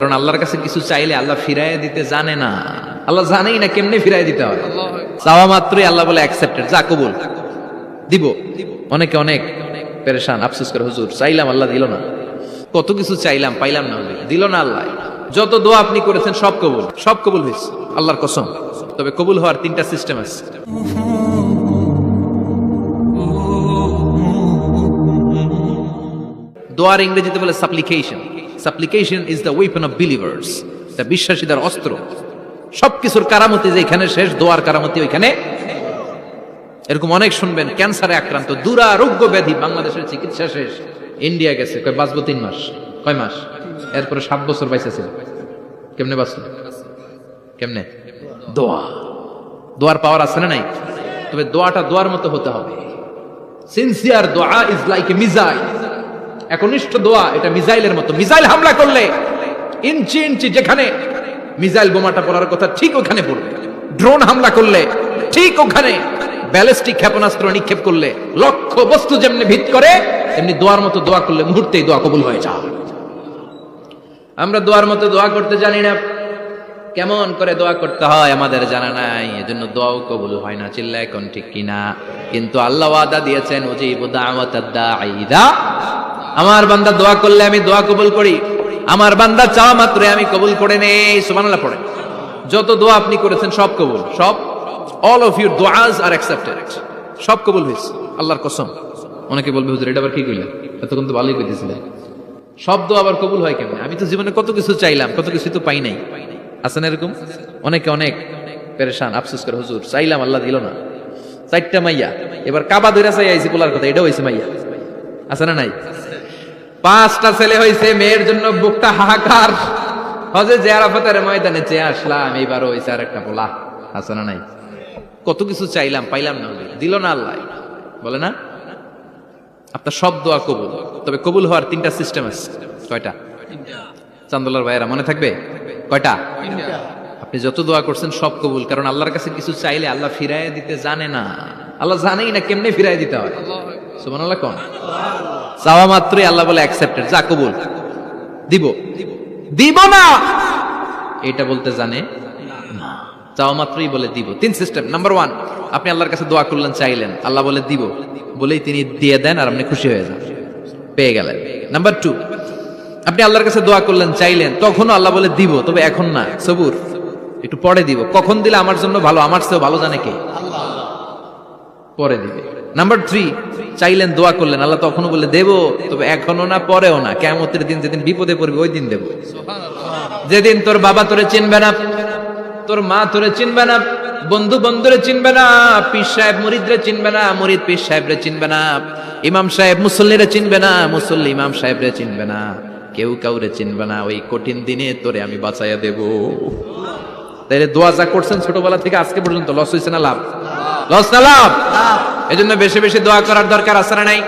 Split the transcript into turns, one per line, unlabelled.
কারণ আল্লাহর কাছে কিছু চাইলে আল্লাহ ফিরাইয়া দিতে জানে না, আল্লাহ জানেই না কেমনে ফিরাই দিতে হয়। চাওয়া মাত্রই আল্লাহ বলে অ্যাকসেপ্টেড, যা কবুল, দিব। অনেকে অনেক পেরেশান, আফসোস করে হুজুর চাইলাম আল্লাহ দিল না, কত কিছু চাইলাম পাইলাম না, দিল না আল্লাহ। যত দোয়া আপনি করেছেন সব কবুল, সব কবুল হয়েছে আল্লাহর কসম। তবে কবুল হওয়ার তিনটা সিস্টেম আছে। দোয়ার ইংরেজিতে বলে সাপ্লিকেশন। সাপ্লিকেশন is the weapon of believers, এটা বিশ্বাসীদের অস্ত্র। সবকিছুর কারামতি যেখানে শেষ, দোয়ার কারামতি ওইখানে। এরকম অনেক শুনবেন, ক্যান্সারে আক্রান্ত, দুরারোগ্য ব্যাধি, বাংলাদেশের চিকিৎসা শেষ, ইন্ডিয়া গেছে, কয় বাঁচবো 3 মাস, কয় মাস, এরপরে 7 বছর বাইসেছিল। কেমনে বাঁচলো? কেমনে? দোয়া। দোয়ার পাওয়ার আছে না নাই? তবে দোয়াটা দোয়ার মতো হতে হবে। সিনসিয়ার দোয়া ইজ লাইক এ মিসাইল। একনিষ্ঠ দোয়া এটা মিসাইলের মতো। মিসাইল হামলা করলে ইঞ্চি ইঞ্চি যেখানে মিসাইল বোমাটা পড়ার কথা ঠিক ওখানে পড়বে। ড্রোন হামলা করলে ঠিক ওখানে, ব্যালিস্টিক ক্ষেপণাস্ত্র নিক্ষেপ করলে লক্ষ্য বস্তু যেমনি ভিত করে, এমনি দোয়ার মতো দোয়া করলে মুহূর্তেই দোয়া কবুল হয়ে যায়। আমরা দোয়ার মতো দোয়া করতে জানি না, কেমন করে দোয়া করতে হয় আমাদের জানা নাই, এজন্য দোয়াও কবুল হয় না। চিল্লায় কোন ঠিক কিনা? কিন্তু আল্লাহ ওয়াদা দিয়েছেন, উজিবু দাওয়াতাদ দাঈ ইযা, আমার বান্দা দোয়া করলে আমি দোয়া কবুল করি, আমার বান্দা চাওয়া মাত্রই আমি কবুল করে নেই। সুবহানাল্লাহ পড়ে। যত দোয়া আপনি করেছেন সব কবুল, সব, অল অফ ইউর দোয়াজ আর অ্যাকসেপ্টেড, সব কবুল হয়েছে আল্লাহর কসম। অনেকে বলবে হুজুর এটা আবার কি কইলেন, এতক্ষণ তো ভালোই কইতেছিলেন, সব দোয়া আবার কবুল হয় কেমনে? আমি তো জীবনে কত কিছু চাইলাম, কত কিছু তো পাই নাই। আছেন এরকম অনেকে অনেক পেরেশান, আফসোস করে হুজুর চাইলাম আল্লাহ দিল না। 4টা মাইয়া, এবার কাবা ধরে চাই আইছি পোলার কথা, এটাও হয়েছে মাইয়া, আছে না নাই? 5টা ছেলে হয়েছে, মেয়ের জন্য বুকটা হাহাকার। হজে যে আরাফাতের ময়দানে চেয়ে আসলাম, এইবারও হয়েছে আর একটা পোলা, আছে না নাই? কত কিছু চাইলাম পাইলাম না, দিল না আল্লাহ, বলে না? আপনার সব দোয়া কবুল, তবে কবুল হওয়ার 3টা সিস্টেম আছে। কয়টা? চান্দোলার ভাইয়েরা মনে থাকবে? কয়টা? আপনি যত দোয়া করছেন সব কবুল, কারণ আল্লাহর কাছে কিছু চাইলে আল্লাহ ফিরাইয়া দিতে জানে না, আল্লাহ জানেই না কেমনে ফিরাই দিতে হয়। সুবহানাল্লাহ কোন? চাওয়া মাত্রই আল্লাহ বলে অ্যাকসেপ্টেড, যা কবুল, দিব। দিব না এটা বলতে জানে না, চাওয়া মাত্রই বলে দিব। 3 সিস্টেম। নাম্বার 1, আপনি আল্লাহর কাছে দোয়া করলেন, চাইলেন, আল্লাহ বলে দিব, বলেই তিনি দিয়ে দেন আর আপনি খুশি হয়ে যান, পেয়ে গেলেন। নাম্বার 2, আপনি আল্লাহর কাছে দোয়া করলেন, চাইলেন, তখনও আল্লাহ বলে দিব, তবে এখন না, সবুর, একটু পরে দিব। কখন দিলে আমার জন্য ভালো, আমার চেয়েও ভালো জানে কে? আল্লাহ, পরে দিবে। নাম্বার 3, চাইলেন, দোয়া করলেন, আল্লাহ তখনও বলে দেব, তবে এখনো না, পরেও না, কিয়ামতের দিন যেদিন বিপদে পড়বে ওই দিন দেব। যেদিন তোর বাবা তোরে চিনবে না, তোর মা তোরে চিনবে না, বন্ধু বন্ধুরে চিনবে না, পীর সাহেব মুরিদরে চিনবে না, মুরিদ পীর সাহেবরে চিনবে না, ইমাম সাহেব মুসল্লিরে চিনবে না, মুসল্লি ইমাম সাহেবরে চিনবে না, কেউ কাউরে চিনবে না। ওই কঠিন দিনে তোরে আমি বাঁচাইয়া দেব। তাইলে দোয়া যা করছেন ছোটবেলা থেকে আজকে পর্যন্ত, লস হয়েছে না লাভ? লস না লাভ? এজন্য বেশি বেশি দোয়া করার দরকার আছে না নাই?